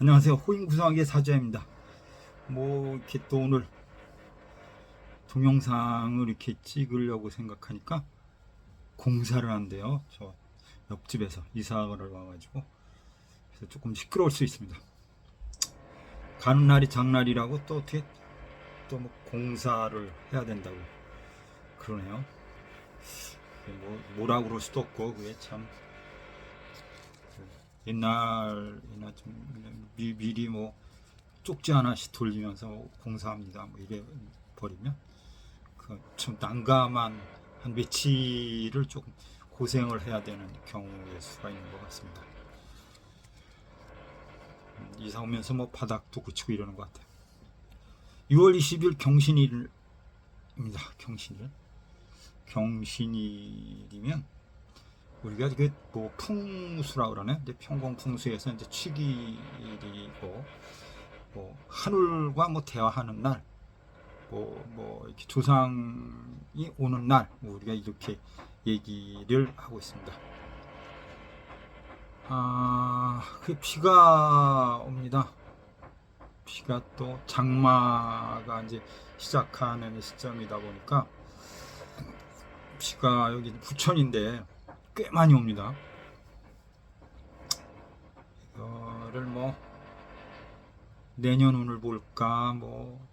안녕하세요. 호인구성하기의 사주입니다. 이렇게 또 오늘 동영상을 이렇게 찍으려고 생각하니까 공사를 한대요. 저 옆집에서 이사를 와가지고 그래서 조금 시끄러울 수 있습니다. 가는 날이 장날이라고 또 어떻게 또 공사를 해야 된다고 그러네요. 뭐라 그럴 수도 없고 그게 참 옛날이나 좀 미리 쪽지 하나씩 돌리면서 공사합니다. 이래 버리면 좀 난감한 한 며칠을 조금 고생을 해야 되는 경우의 수가 있는 것 같습니다. 이사 오면서 바닥도 고치고 이러는 것 같아요. 6월 20일 경신일입니다. 경신일. 경신일이면 우리가 풍수라 그러네. 이제 평공풍수에서 이제 축일이고 하늘과 대화하는 날, 이렇게 조상이 오는 날, 우리가 이렇게 얘기를 하고 있습니다. 그 비가 옵니다. 비가 또 장마가 이제 시작하는 시점이다 보니까 비가 여기 부천인데 꽤 많이 옵니다. 이거를 내년 운을 볼까,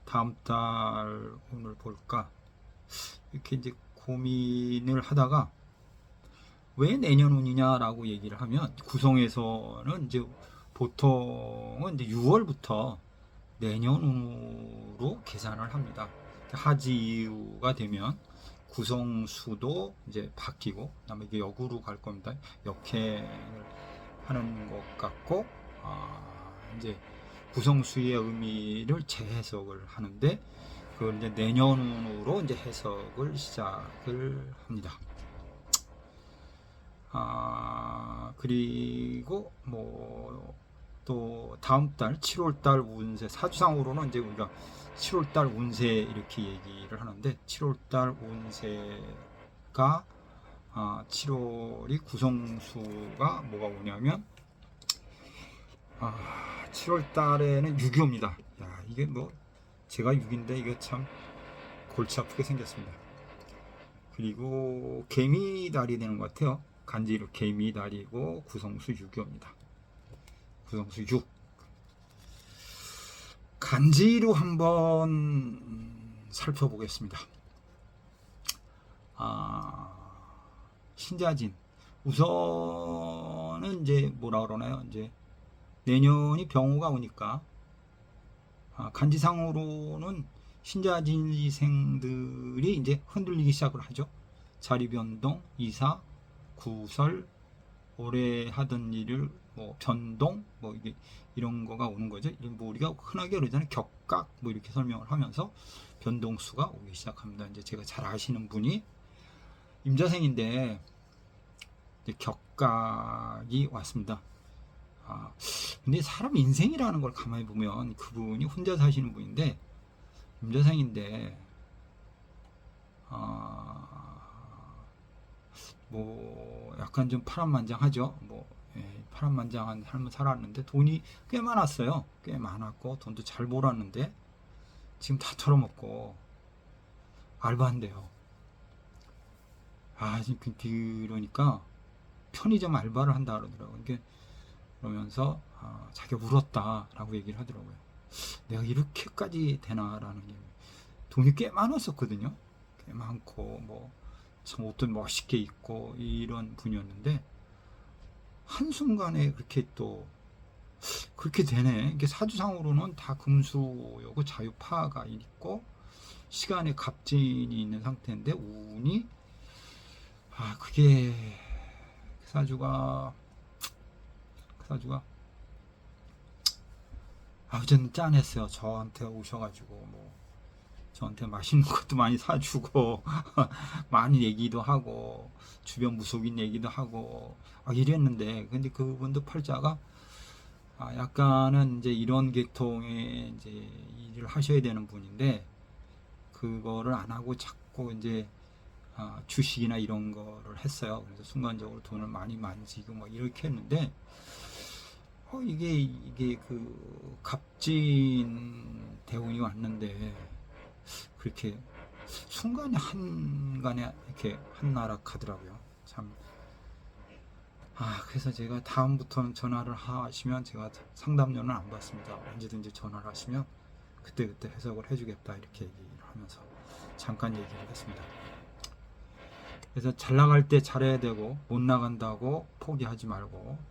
다음 달 운을 볼까, 이렇게 이제 고민을 하다가 왜 내년 운이냐라고 얘기를 하면 구성에서는 이제 보통은 이제 6월부터 내년 운으로 계산을 합니다. 하지 이후가 되면 구성수도 이제 바뀌고, 그다음에 이게 역으로 갈 겁니다. 역행을 하는 것 같고, 이제 구성수의 의미를 재해석을 하는데, 그걸 이제 내년으로 이제 해석을 시작을 합니다. 그리고 또 다음 달 7월 달 운세, 사주상으로는 이제 우리가 7월 달 운세 이렇게 얘기를 하는데, 7월 달 운세가 7월이 구성수가 뭐가 오냐면 7월 달에는 6이 옵니다. 야, 이게 제가 6인데 이게 참 골치 아프게 생겼습니다. 그리고 개미달이 되는 것 같아요. 간지로 개미달이고 구성수 6이 옵니다. 구성수 6. 간지로 한번 살펴보겠습니다. 신자진. 우선은 이제 뭐라 그러나요? 이제 내년이 병호가 오니까 간지상으로는 신자진생들이 이제 흔들리기 시작을 하죠. 자리 변동, 이사, 구설, 오래 하던 일을 변동, 이게 이런 거가 오는 거죠. 우리가 흔하게 그러잖아요. 격각 이렇게 설명을 하면서 변동수가 오기 시작합니다. 이제 제가 잘 아시는 분이 임자생인데 이제 격각이 왔습니다. 근데 사람 인생이라는 걸 가만히 보면 그분이 혼자 사시는 분인데 임자생인데 약간 좀 파란만장하죠. 파란만장한 삶을 살았는데 돈이 꽤 많았어요. 꽤 많았고 돈도 잘 벌었는데 지금 다 털어먹고 알바한대요. 지금 그러니까 편의점 알바를 한다 그러더라고요. 그러면서 자기가 울었다라고 얘기를 하더라고요. 내가 이렇게까지 되나라는 게, 돈이 꽤 많았었거든요. 꽤 많고 참 옷도 멋있게 입고 이런 분이었는데 한순간에 그렇게 되네. 이게 사주상으로는 다 금수요고 자유파가 있고 시간에 갑진이 있는 상태인데 운이 그게 그 사주가 저는 짠했어요. 저한테 오셔가지고 저한테 맛있는 것도 많이 사주고 많이 얘기도 하고 주변 무속인 얘기도 하고 이랬는데, 근데 그분도 팔자가 약간은 이제 이런 계통의 이제 일을 하셔야 되는 분인데 그거를 안 하고 자꾸 이제 주식이나 이런 거를 했어요. 그래서 순간적으로 돈을 많이 만지고 이렇게 했는데 이게 그 갑진 대운이 왔는데 그렇게 순간에 한간에 이렇게 한나락하더라고요. 참. 그래서 제가 다음부터는 전화를 하시면 제가 상담료는 안 받습니다. 언제든지 전화를 하시면 그때그때 해석을 해주겠다 이렇게 얘기를 하면서 잠깐 얘기를 했습니다. 그래서 잘 나갈 때 잘해야 되고 못 나간다고 포기하지 말고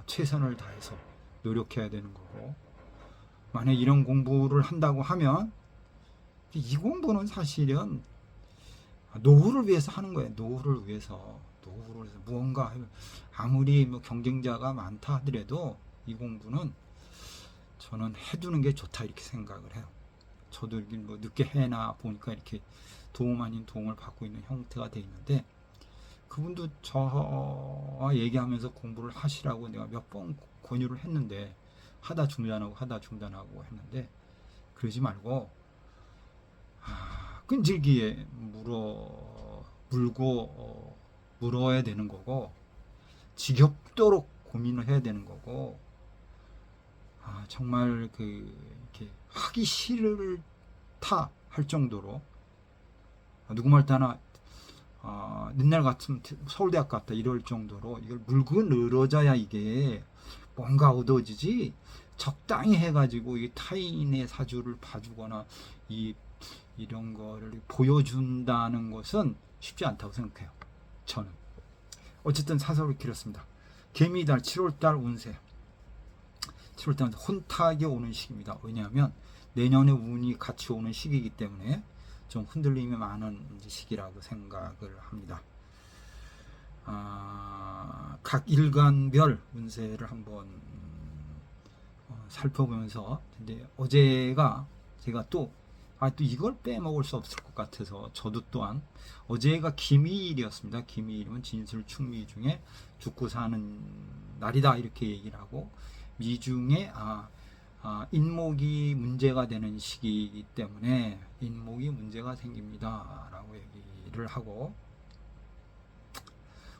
최선을 다해서 노력해야 되는 거고, 만약 이런 공부를 한다고 하면 이 공부는 사실은 노후를 위해서 하는 거예요. 노후를 위해서 무언가 아무리 뭐 경쟁자가 많다 하더라도 이 공부는 저는 해두는 게 좋다 이렇게 생각을 해요. 저도 이렇게 뭐 늦게 해나 보니까 이렇게 도움 아닌 도움을 받고 있는 형태가 돼 있는데, 그분도 저와 얘기하면서 공부를 하시라고 내가 몇 번 권유를 했는데 하다 중단하고 했는데, 그러지 말고 끈질기게 물어야 되는 거고, 지겹도록 고민을 해야 되는 거고, 정말 이렇게 하기 싫다 할 정도로, 누구 말 따나 옛날 같으면 서울대학 갔다 이럴 정도로 이걸 물고 늘어져야 이게 뭔가 얻어지지, 적당히 해가지고 이 타인의 사주를 봐주거나 이런 거를 보여준다는 것은 쉽지 않다고 생각해요. 저는. 어쨌든 사설을 길었습니다. 개미달 7월달 운세. 7월달 혼탁이 오는 시기입니다. 왜냐하면 내년에 운이 같이 오는 시기이기 때문에 좀 흔들림이 많은 시기라고 생각을 합니다. 각 일간별 운세를 한번 살펴보면서, 근데 어제가 제가 또 이걸 빼먹을 수 없을 것 같아서, 저도 또한 어제가 기미일이었습니다. 기미일이면 진술 충미 중에 죽고 사는 날이다 이렇게 얘기를 하고, 미중에 인목이 문제가 되는 시기이기 때문에 인목이 문제가 생깁니다 라고 얘기를 하고,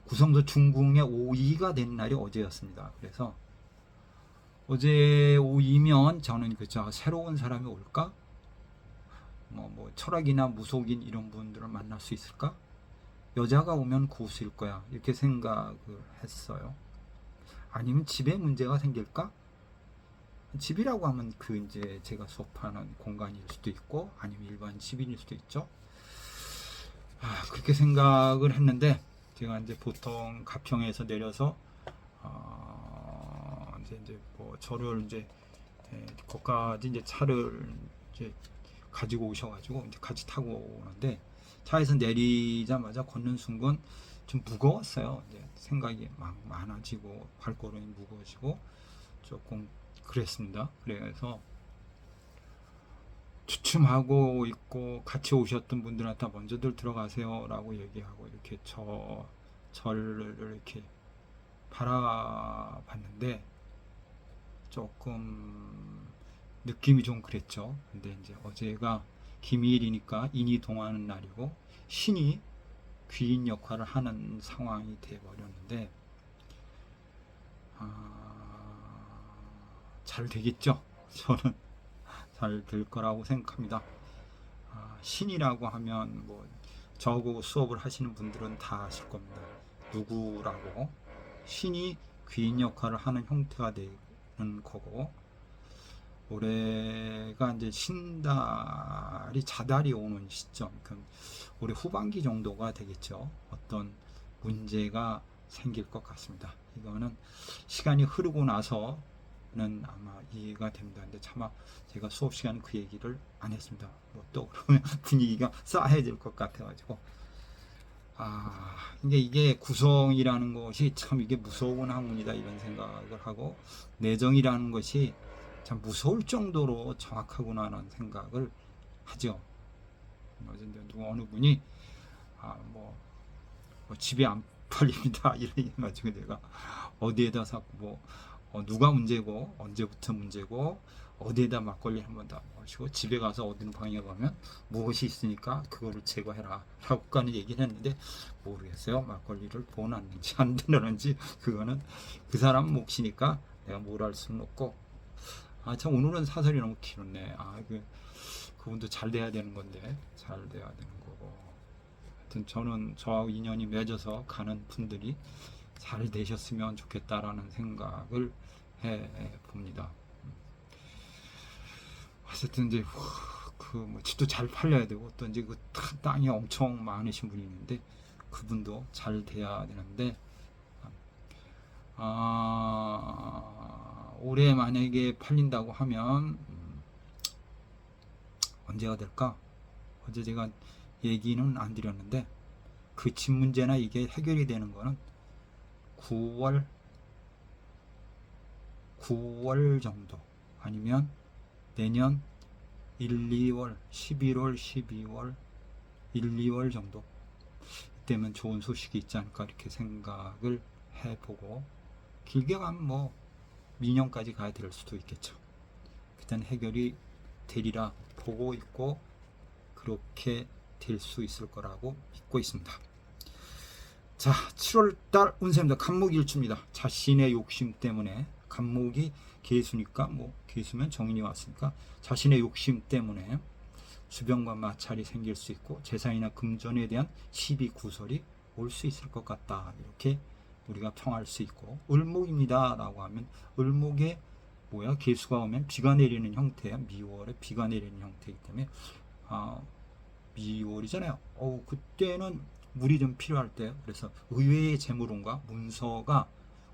구성도 중궁의 오이가 된 날이 어제였습니다. 그래서 어제 오이면 저는 새로운 사람이 올까? 뭐 철학이나 무속인 이런 분들을 만날 수 있을까? 여자가 오면 고수일 거야 이렇게 생각을 했어요. 아니면 집에 문제가 생길까? 집이라고 하면 이제 제가 수업하는 공간일 수도 있고, 아니면 일반 집인일 수도 있죠. 그렇게 생각을 했는데, 제가 이제 보통 가평에서 내려서 이제 뭐 저를 이제 거기까지 이제 차를 이제 가지고 오셔가지고 이제 같이 타고 오는데, 차에서 내리자마자 걷는 순간 좀 무거웠어요. 이제 생각이 막 많아지고 발걸음이 무거워지고 조금 그랬습니다. 그래서 주춤하고 있고 같이 오셨던 분들한테 먼저들 들어가세요 라고 얘기하고 이렇게 저를 이렇게 바라봤는데 조금 느낌이 좀 그랬죠. 근데 이제 어제가 기미일이니까 인이 동하는 날이고 신이 귀인 역할을 하는 상황이 되어버렸는데, 잘 되겠죠. 저는 잘 될 거라고 생각합니다. 신이라고 하면 뭐 저하고 수업을 하시는 분들은 다 아실 겁니다. 누구라고. 신이 귀인 역할을 하는 형태가 되는 거고, 올해가 이제 신달이 자달이 오는 시점, 올해 후반기 정도가 되겠죠. 어떤 문제가 생길 것 같습니다. 이거는 시간이 흐르고 나서는 아마 이해가 됩니다. 근데 차마 제가 수업 시간에 그 얘기를 안 했습니다. 뭐 또 그러면 분위기가 싸해질 것 같아가지고. 이게 구성이라는 것이 참 이게 무서운 학문이다 이런 생각을 하고, 내정이라는 것이 참 무서울 정도로 정확하구나라는 생각을 하죠. 어느 분이 뭐 집에 안 팔립니다 이래 가지고 내가 어디에다 사고 누가 문제고 언제부터 문제고 어디에다 막걸리 한번 다 마시고 집에 가서 어떤 방에 가면 무엇이 있으니까 그거를 제거해라 라고까지 얘기를 했는데, 모르겠어요. 막걸리를 보놨는지 안 들었는지, 그거는 그 사람 몫이니까 내가 뭘 할 수는 없고. 참 오늘은 사설이 너무 길었네. 그분도 잘 돼야 되는 건데 잘 돼야 되는 거고. 하여튼 저는 저하고 인연이 맺어서 가는 분들이 잘 되셨으면 좋겠다라는 생각을 해 봅니다. 어쨌든 이제 뭐 집도 잘 팔려야 되고 또 이제 그 땅이 엄청 많으신 분이 있는데 그분도 잘 돼야 되는데 올해 만약에 팔린다고 하면 언제가 될까? 어제 제가 얘기는 안 드렸는데 그 집 문제나 이게 해결이 되는 거는 9월 정도 아니면 내년 1, 2월, 11월, 12월, 1, 2월 정도 이때면 좋은 소식이 있지 않을까 이렇게 생각을 해보고 길게 가면 뭐 미년까지 가야 될 수도 있겠죠. 그땐 해결이 되리라 보고 있고 그렇게 될 수 있을 거라고 믿고 있습니다. 자, 7월달 운세입니다. 간목일주입니다. 자신의 욕심 때문에 간목이 개수니까 뭐 개수면 정인이 왔으니까 자신의 욕심 때문에 주변과 마찰이 생길 수 있고 재산이나 금전에 대한 시비 구설이 올 수 있을 것 같다. 이렇게 우리가 평할 수 있고 을목입니다 라고 하면 을목에 개수가 오면 비가 내리는 형태야. 미월에 비가 내리는 형태이기 때문에 미월이잖아요. 그때는 물이 좀 필요할 때 그래서 의외의 재물운과 문서가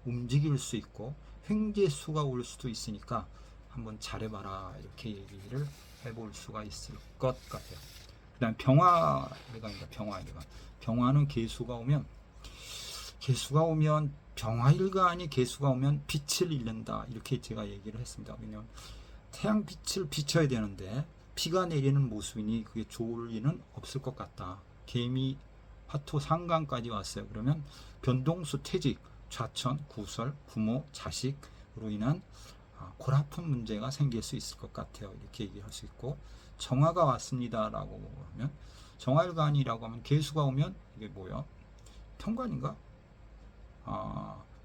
움직일 수 있고 횡재수가 올 수도 있으니까 한번 잘해봐라 이렇게 얘기를 해볼 수가 있을 것 같아요. 그 다음 병화일간입니다. 병화는 개수가 오면 병화일간이 개수가 오면 빛을 잃는다 이렇게 제가 얘기를 했습니다. 왜냐하면 태양빛을 비춰야 되는데 비가 내리는 모습이니 그게 좋을 리는 없을 것 같다. 개미 화토 상간까지 왔어요. 그러면 변동수 퇴직 좌천 구설 부모 자식으로 인한 골아픈 문제가 생길 수 있을 것 같아요. 이렇게 얘기할 수 있고 정화가 왔습니다 라고 하면 정화일간이라고 하면 개수가 오면 이게 편관인가?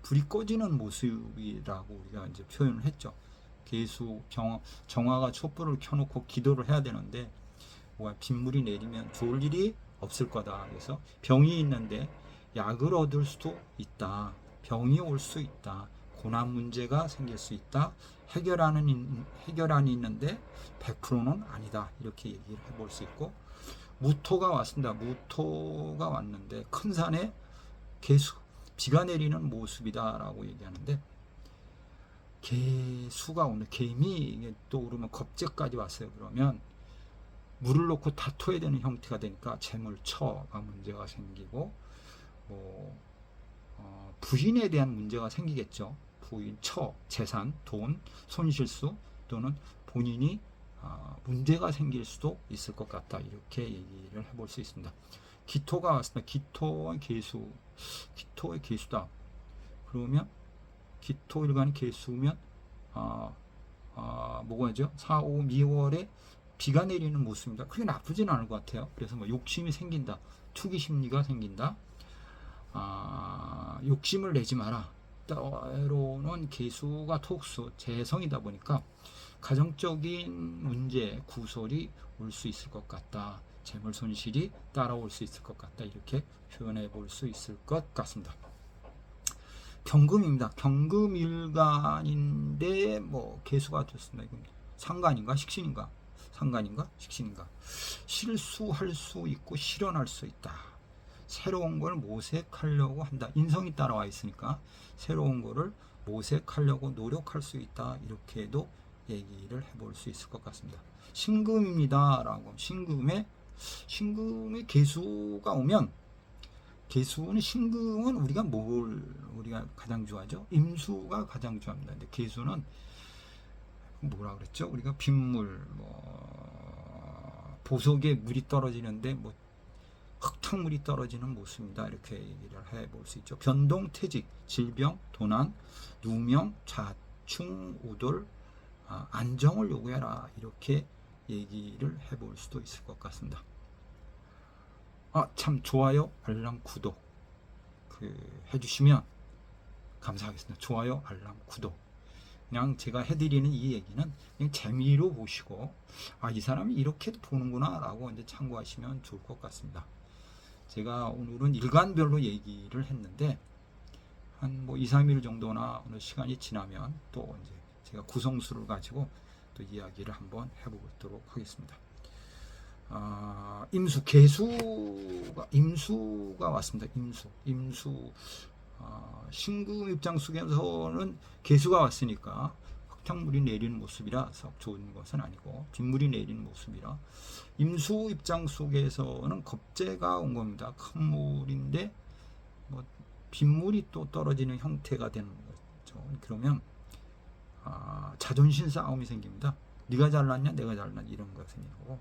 불이 꺼지는 모습이라고 우리가 이제 표현을 했죠. 개수 정화가 촛불을 켜놓고 기도를 해야 되는데 빗물이 내리면 좋을 일이 없을 거다. 그래서 병이 있는데 약을 얻을 수도 있다. 병이 올 수 있다. 고난 문제가 생길 수 있다. 해결안이 있는데 100%는 아니다. 이렇게 얘기를 해볼 수 있고 무토가 왔습니다. 무토가 왔는데 큰 산에 개수 비가 내리는 모습이다 라고 얘기하는데 개수가 오늘 개미 또 오르면 겁재까지 왔어요. 그러면 물을 놓고 다퉈야 되는 형태가 되니까 재물처가 문제가 생기고 부인에 대한 문제가 생기겠죠. 부인, 재산, 돈, 손실수 또는 본인이 문제가 생길 수도 있을 것 같다. 이렇게 얘기를 해볼 수 있습니다. 기토가 왔습니다. 기토의 개수다. 그러면 기토일간이 개수면 뭐가죠? 4, 5, 미월에 비가 내리는 모습입니다. 그게 나쁘진 않을 것 같아요. 그래서 욕심이 생긴다. 투기 심리가 생긴다. 욕심을 내지 마라. 때로는 개수가 토수, 재성이다 보니까 가정적인 문제, 구설이 올 수 있을 것 같다. 재물 손실이 따라올 수 있을 것 같다. 이렇게 표현해 볼 수 있을 것 같습니다. 경금입니다. 경금일간인데 개수가 됐습니다. 이건 상간인가 식신인가? 상간인가? 식신인가? 실수할 수 있고 실현할 수 있다. 새로운 걸 모색하려고 한다. 인성이 따라와 있으니까 새로운 거를 모색하려고 노력할 수 있다. 이렇게도 얘기를 해볼 수 있을 것 같습니다. 신금입니다. 라고 신금에 개수가 오면 신금은 우리가 가장 좋아하죠? 임수가 가장 좋아합니다. 근데 개수는 뭐라 그랬죠? 우리가 빗물, 보석에 물이 떨어지는데 흙탕물이 떨어지는 모습입니다. 이렇게 얘기를 해볼 수 있죠. 변동, 퇴직, 질병, 도난, 누명, 좌충, 우돌, 안정을 요구해라. 이렇게 얘기를 해볼 수도 있을 것 같습니다. 참 좋아요, 알람, 구독 해주시면 감사하겠습니다. 좋아요, 알람, 구독. 그냥 제가 해드리는 이 얘기는 그냥 재미로 보시고 이 사람이 이렇게도 보는구나 라고 이제 참고하시면 좋을 것 같습니다. 제가 오늘은 일간별로 얘기를 했는데 한 뭐 2, 3일 정도나 어느 시간이 지나면 또 이제 제가 구성수를 가지고 또 이야기를 한번 해보도록 하겠습니다. 임수가 왔습니다. 임수. 신금 입장 속에서는 개수가 왔으니까 흙탕물이 내리는 모습이라서 좋은 것은 아니고 빗물이 내리는 모습이라, 임수 입장 속에서는 겁재가 온 겁니다. 큰 물인데 뭐 빗물이 또 떨어지는 형태가 되는 거죠. 그러면 자존심 싸움이 생깁니다. 네가 잘났냐 내가 잘났냐 이런 것이 생기고,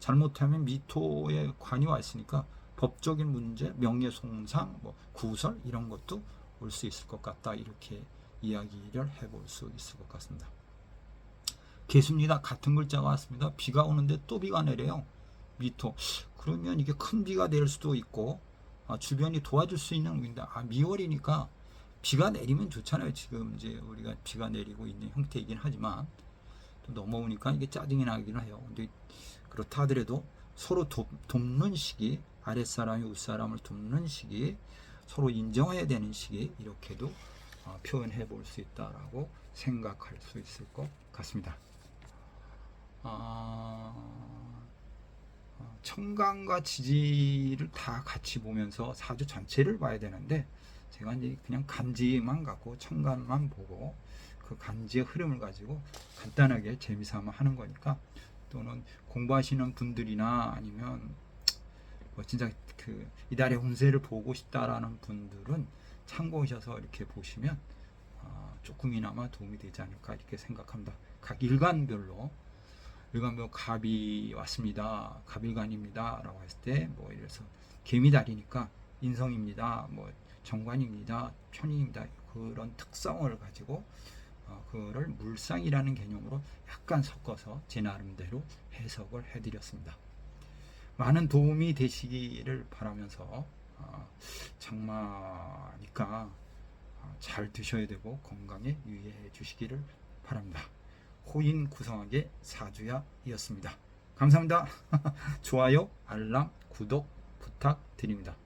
잘못하면 미토에 관이 와 있으니까 법적인 문제, 명예훼손상, 뭐 구설 이런 것도 올 수 있을 것 같다. 이렇게 이야기를 해볼 수 있을 것 같습니다. 개수입니다. 같은 글자가 왔습니다. 비가 오는데 또 비가 내려요. 미토. 그러면 이게 큰 비가 낼 수도 있고 주변이 도와줄 수 있는 운인데 미월이니까 비가 내리면 좋잖아요. 지금 이제 우리가 비가 내리고 있는 형태이긴 하지만 또 넘어오니까 이게 짜증이 나기는 해요. 근데 그렇다 하더라도 서로 돕는 시기, 아랫사람이 윗사람을 돕는 시기, 서로 인정해야 되는 시기, 이렇게도 표현해 볼 수 있다라고 생각할 수 있을 것 같습니다. 청간과 지지를 다 같이 보면서 사주 전체를 봐야 되는데 제가 이제 그냥 간지만 갖고 청간만 보고 그 간지의 흐름을 가지고 간단하게 재미삼아 하는 거니까, 또는 공부하시는 분들이나 아니면 뭐 진짜 이달의 운세를 보고 싶다라는 분들은 참고하셔서 이렇게 보시면 조금이나마 도움이 되지 않을까 이렇게 생각합니다. 각 일간별로 갑이 왔습니다. 갑일간입니다. 라고 했을 때 뭐 이래서 개미달이니까 인성입니다. 뭐 정관입니다. 편인입니다. 그런 특성을 가지고 그거를 물상이라는 개념으로 약간 섞어서 제 나름대로 해석을 해드렸습니다. 많은 도움이 되시기를 바라면서 장마니까 잘 드셔야 되고 건강에 유의해 주시기를 바랍니다. 호인 구성하게 사주야이었습니다. 감사합니다. 좋아요, 알람, 구독 부탁드립니다.